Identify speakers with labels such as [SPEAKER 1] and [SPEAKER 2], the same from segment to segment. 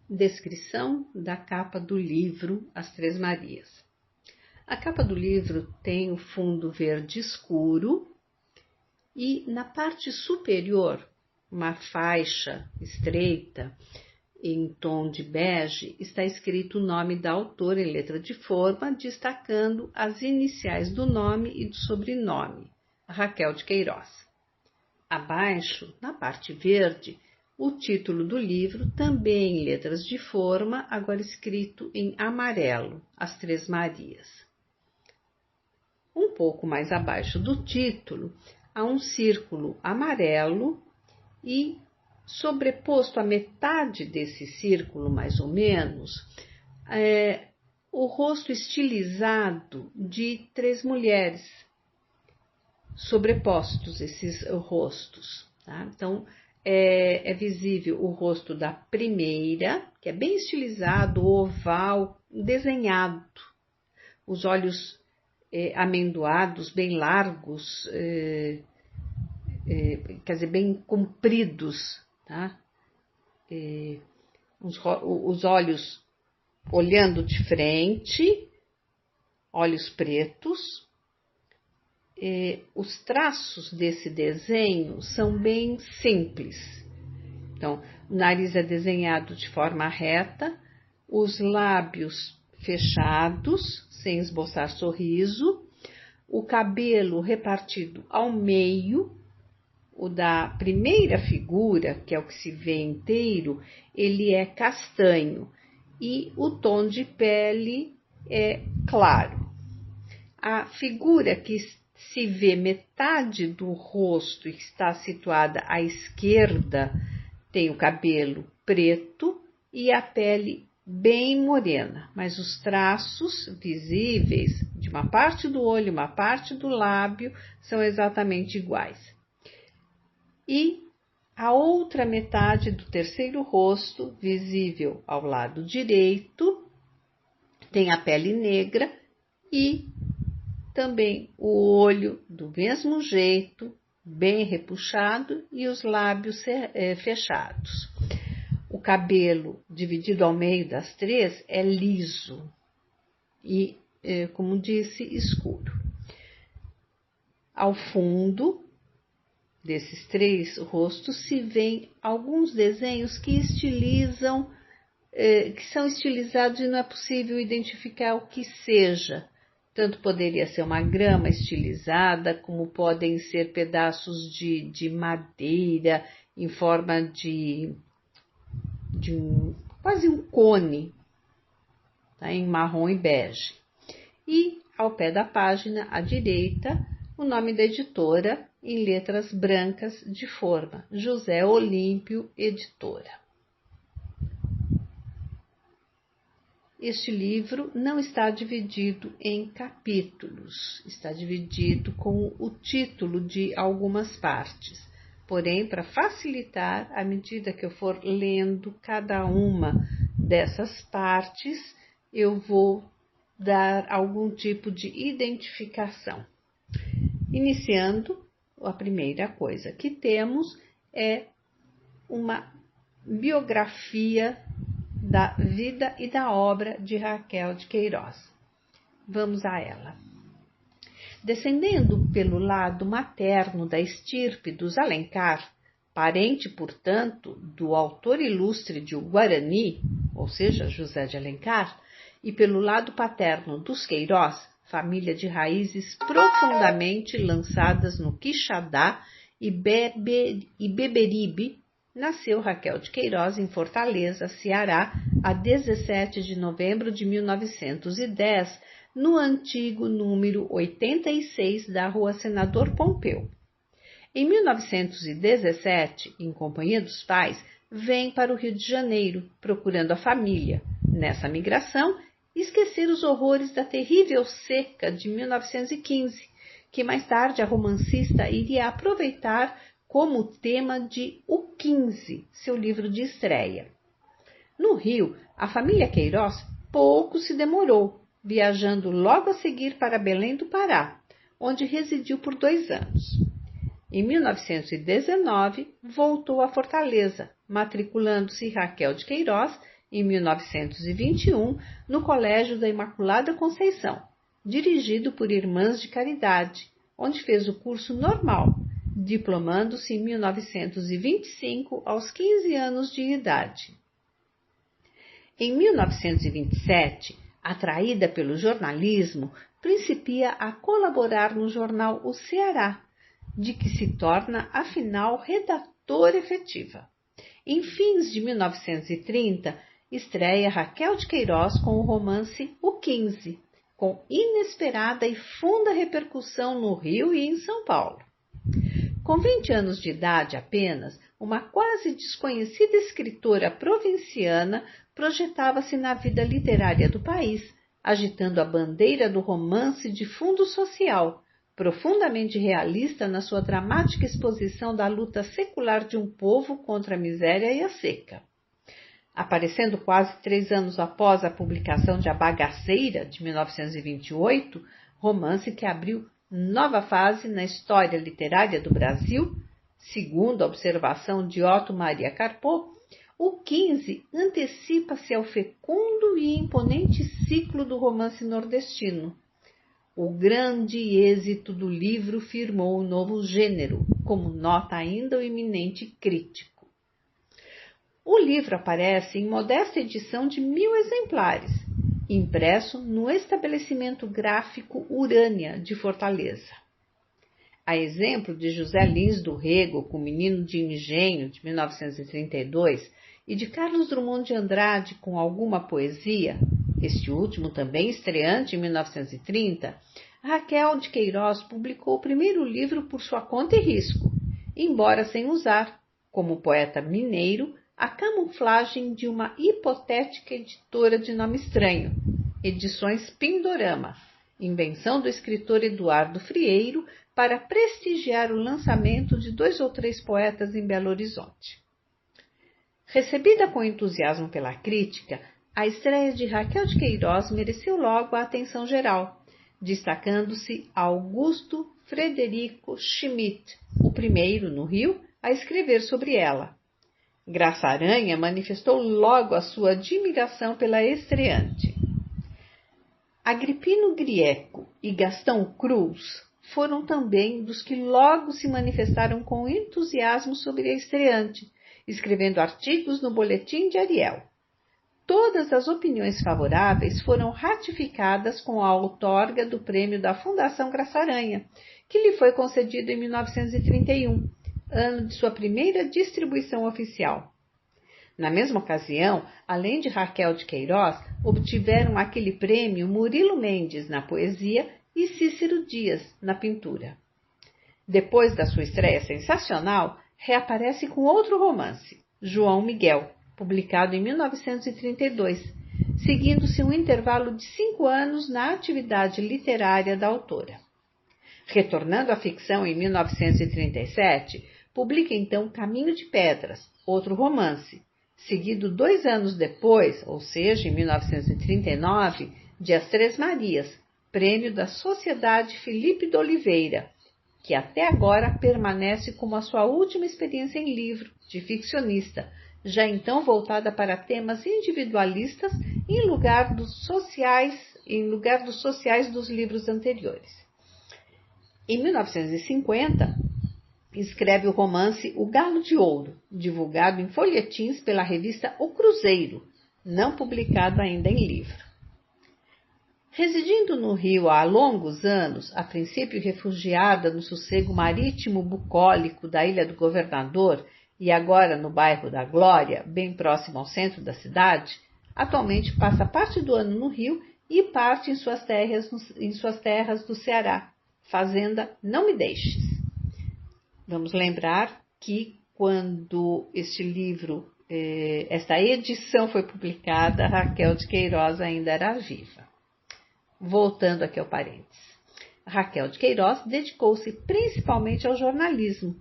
[SPEAKER 1] Descrição da capa do livro As Três Marias. A capa do livro tem o fundo verde escuro e na parte superior, uma faixa estreita em tom de bege, está escrito o nome da autora em letra de forma, destacando as iniciais do nome e do sobrenome, Raquel de Queiroz. Abaixo, na parte verde, o título do livro, também em letras de forma, agora escrito em amarelo, As Três Marias. Um pouco mais abaixo do título, há um círculo amarelo e, sobreposto à metade desse círculo, mais ou menos, o rosto estilizado de três mulheres, sobrepostos esses rostos. Tá? Então, é visível o rosto da primeira, que é bem estilizado, oval, desenhado. Os olhos amendoados, bem largos, quer dizer, bem compridos. Tá? Os olhos olhando de frente, olhos pretos. Os traços desse desenho são bem simples. Então, o nariz é desenhado de forma reta, os lábios fechados, sem esboçar sorriso, o cabelo repartido ao meio. O da primeira figura, que é o que se vê inteiro, ele é castanho e o tom de pele é claro. A figura que se vê metade do rosto e que está situada à esquerda tem o cabelo preto e a pele bem morena, mas os traços visíveis de uma parte do olho e uma parte do lábio são exatamente iguais. E a outra metade do terceiro rosto, visível ao lado direito, tem a pele negra e também o olho do mesmo jeito, bem repuxado, e os lábios fechados. O cabelo dividido ao meio das três é liso e, como disse, escuro. Ao fundo desses três rostos se vêem alguns desenhos que são estilizados e não é possível identificar o que seja. Tanto poderia ser uma grama estilizada, como podem ser pedaços de madeira em forma de quase um cone, tá? Em marrom e bege. E ao pé da página, à direita, o nome da editora em letras brancas de forma, José Olímpio Editora. Este livro não está dividido em capítulos, está dividido com o título de algumas partes. Porém, para facilitar, à medida que eu for lendo cada uma dessas partes, eu vou dar algum tipo de identificação. Iniciando, a primeira coisa que temos é uma biografia da vida e da obra de Raquel de Queiroz. Vamos a ela. Descendendo pelo lado materno da estirpe dos Alencar, parente, portanto, do autor ilustre de O Guarani, ou seja, José de Alencar, e pelo lado paterno dos Queiroz, família de raízes profundamente lançadas no Quixadá e Beberibe, nasceu Raquel de Queiroz em Fortaleza, Ceará, a 17 de novembro de 1910, no antigo número 86 da Rua Senador Pompeu. Em 1917, em companhia dos pais, vem para o Rio de Janeiro, procurando a família. Nessa migração, esquecer os horrores da terrível seca de 1915, que mais tarde a romancista iria aproveitar como tema de O 15, seu livro de estreia. No Rio, a família Queiroz pouco se demorou, viajando logo a seguir para Belém do Pará, onde residiu por 2 anos. Em 1919, voltou a Fortaleza, matriculando-se Raquel de Queiroz em 1921, no Colégio da Imaculada Conceição, dirigido por Irmãs de Caridade, onde fez o curso normal, diplomando-se em 1925 aos 15 anos de idade. Em 1927, atraída pelo jornalismo, principia a colaborar no jornal O Ceará, de que se torna, afinal, redatora efetiva. Em fins de 1930, estreia Raquel de Queiroz com o romance O 15, com inesperada e funda repercussão no Rio e em São Paulo. Com 20 anos de idade apenas, uma quase desconhecida escritora provinciana projetava-se na vida literária do país, agitando a bandeira do romance de fundo social, profundamente realista na sua dramática exposição da luta secular de um povo contra a miséria e a seca. Aparecendo quase 3 anos após a publicação de A Bagaceira, de 1928, romance que abriu nova fase na história literária do Brasil, segundo a observação de Otto Maria Carpo, o 15 antecipa-se ao fecundo e imponente ciclo do romance nordestino. O grande êxito do livro firmou um novo gênero, como nota ainda o eminente crítico. O livro aparece em modesta edição de 1000 exemplares, impresso no estabelecimento gráfico Urânia, de Fortaleza. A exemplo de José Lins do Rego, com Menino de Engenho, de 1932, e de Carlos Drummond de Andrade, com Alguma Poesia, este último também estreante em 1930, Raquel de Queiroz publicou o primeiro livro por sua conta e risco, embora sem usar, como poeta mineiro, a camuflagem de uma hipotética editora de nome estranho, Edições Pindorama, invenção do escritor Eduardo Frieiro para prestigiar o lançamento de 2 ou 3 poetas em Belo Horizonte. Recebida com entusiasmo pela crítica, a estreia de Raquel de Queiroz mereceu logo a atenção geral, destacando-se Augusto Frederico Schmidt, o primeiro, no Rio, a escrever sobre ela. Graça Aranha manifestou logo a sua admiração pela estreante. Agripino Grieco e Gastão Cruz foram também dos que logo se manifestaram com entusiasmo sobre a estreante, escrevendo artigos no Boletim de Ariel. Todas as opiniões favoráveis foram ratificadas com a outorga do prêmio da Fundação Graça Aranha, que lhe foi concedido em 1931, ano de sua primeira distribuição oficial. Na mesma ocasião, além de Raquel de Queiroz, obtiveram aquele prêmio Murilo Mendes na poesia e Cícero Dias na pintura. Depois da sua estreia sensacional, reaparece com outro romance, João Miguel, publicado em 1932, seguindo-se um intervalo de 5 anos na atividade literária da autora. Retornando à ficção em 1937, publica então Caminho de Pedras, outro romance, seguido 2 anos depois, ou seja, em 1939, de As Três Marias, prêmio da Sociedade Felipe de Oliveira, que até agora permanece como a sua última experiência em livro, de ficcionista, já então voltada para temas individualistas em lugar dos sociais dos livros anteriores. Em 1950, escreve o romance O Galo de Ouro, divulgado em folhetins pela revista O Cruzeiro, não publicado ainda em livro. Residindo no Rio há longos anos, a princípio refugiada no sossego marítimo bucólico da Ilha do Governador e agora no bairro da Glória, bem próximo ao centro da cidade, atualmente passa parte do ano no Rio e parte em suas terras do Ceará, fazenda Não Me Deixes. Vamos lembrar que quando este livro, esta edição foi publicada, Raquel de Queiroz ainda era viva. Voltando aqui ao parênteses. Raquel de Queiroz dedicou-se principalmente ao jornalismo,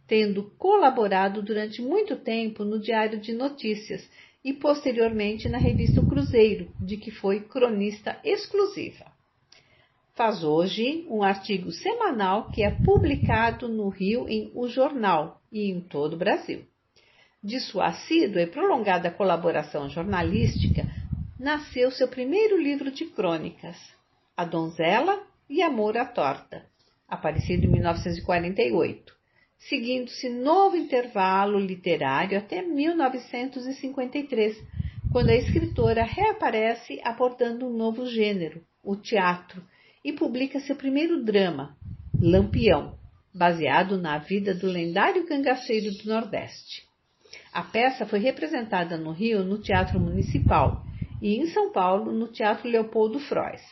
[SPEAKER 1] tendo colaborado durante muito tempo no Diário de Notícias e posteriormente na revista O Cruzeiro, de que foi cronista exclusiva. Faz hoje um artigo semanal que é publicado no Rio em O Jornal e em todo o Brasil. De sua assídua e prolongada colaboração jornalística, nasceu seu primeiro livro de crônicas, A Donzela e Amor à Torta, aparecido em 1948, seguindo-se novo intervalo literário até 1953, quando a escritora reaparece abordando um novo gênero, o teatro, e publica seu primeiro drama, Lampião, baseado na vida do lendário cangaceiro do Nordeste. A peça foi representada no Rio no Teatro Municipal e em São Paulo no Teatro Leopoldo Frois.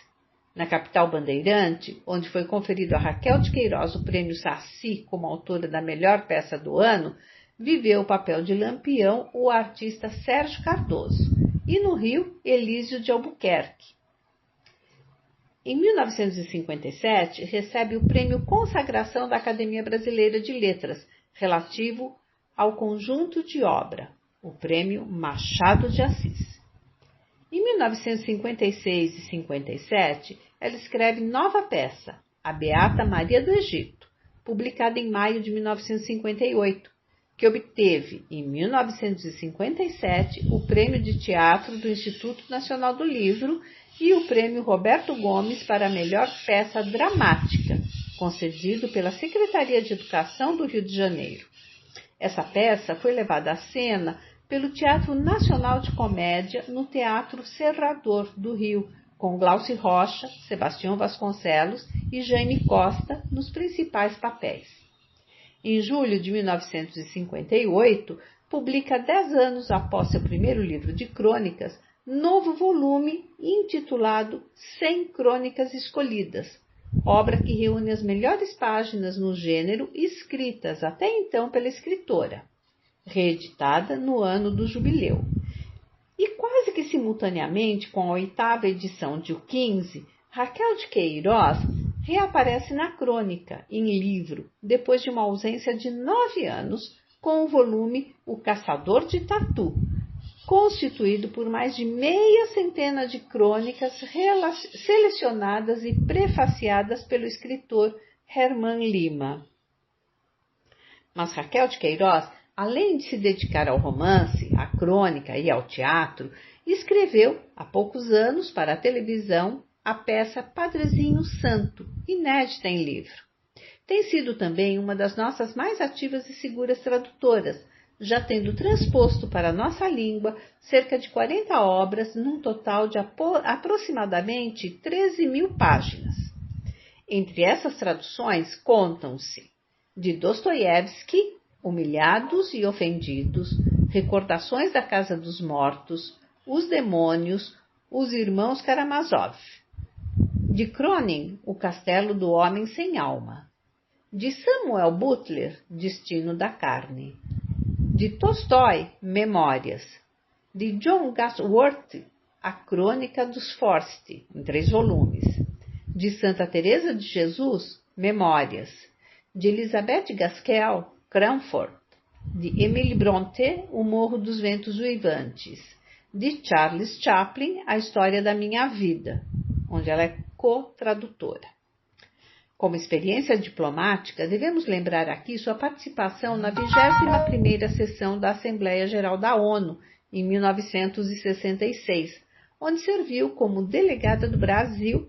[SPEAKER 1] Na capital bandeirante, onde foi conferido a Raquel de Queiroz o prêmio Saci como autora da melhor peça do ano, viveu o papel de Lampião o artista Sérgio Cardoso, e no Rio, Elísio de Albuquerque. Em 1957, recebe o prêmio Consagração da Academia Brasileira de Letras, relativo ao conjunto de obra, o prêmio Machado de Assis. Em 1956 e 57, ela escreve nova peça, A Beata Maria do Egito, publicada em maio de 1958, que obteve, em 1957, o Prêmio de Teatro do Instituto Nacional do Livro e o Prêmio Roberto Gomes para a melhor peça dramática, concedido pela Secretaria de Educação do Rio de Janeiro. Essa peça foi levada à cena pelo Teatro Nacional de Comédia no Teatro Serrador do Rio, com Glauci Rocha, Sebastião Vasconcelos e Jaime Costa nos principais papéis. Em julho de 1958, publica 10 anos após seu primeiro livro de crônicas, novo volume intitulado 100 Crônicas Escolhidas, obra que reúne as melhores páginas no gênero escritas até então pela escritora, reeditada no ano do jubileu. E quase que simultaneamente com a 8ª edição de O 15, Raquel de Queiroz reaparece na crônica, em livro, depois de uma ausência de 9 anos, com o volume O Caçador de Tatu, constituído por mais de meia centena de crônicas selecionadas e prefaciadas pelo escritor Herman Lima. Mas Raquel de Queiroz, além de se dedicar ao romance, à crônica e ao teatro, escreveu, há poucos anos, para a televisão, a peça Padrezinho Santo, inédita em livro. Tem sido também uma das nossas mais ativas e seguras tradutoras, já tendo transposto para a nossa língua cerca de 40 obras, num total de aproximadamente 13.000 páginas. Entre essas traduções contam-se de Dostoiévski, Humilhados e Ofendidos, Recordações da Casa dos Mortos, Os Demônios, Os Irmãos Karamazov. De Cronin, O Castelo do Homem Sem Alma. De Samuel Butler, Destino da Carne. De Tolstói, Memórias. De John Gasworth, A Crônica dos Forst, em 3 volumes. De Santa Teresa de Jesus, Memórias. De Elizabeth Gaskell, Cranford. De Emily Brontë, O Morro dos Ventos Uivantes. De Charles Chaplin, A História da Minha Vida, onde ela é co-tradutora. Como experiência diplomática, devemos lembrar aqui sua participação na 21ª sessão da Assembleia Geral da ONU, em 1966, onde serviu como delegada do Brasil,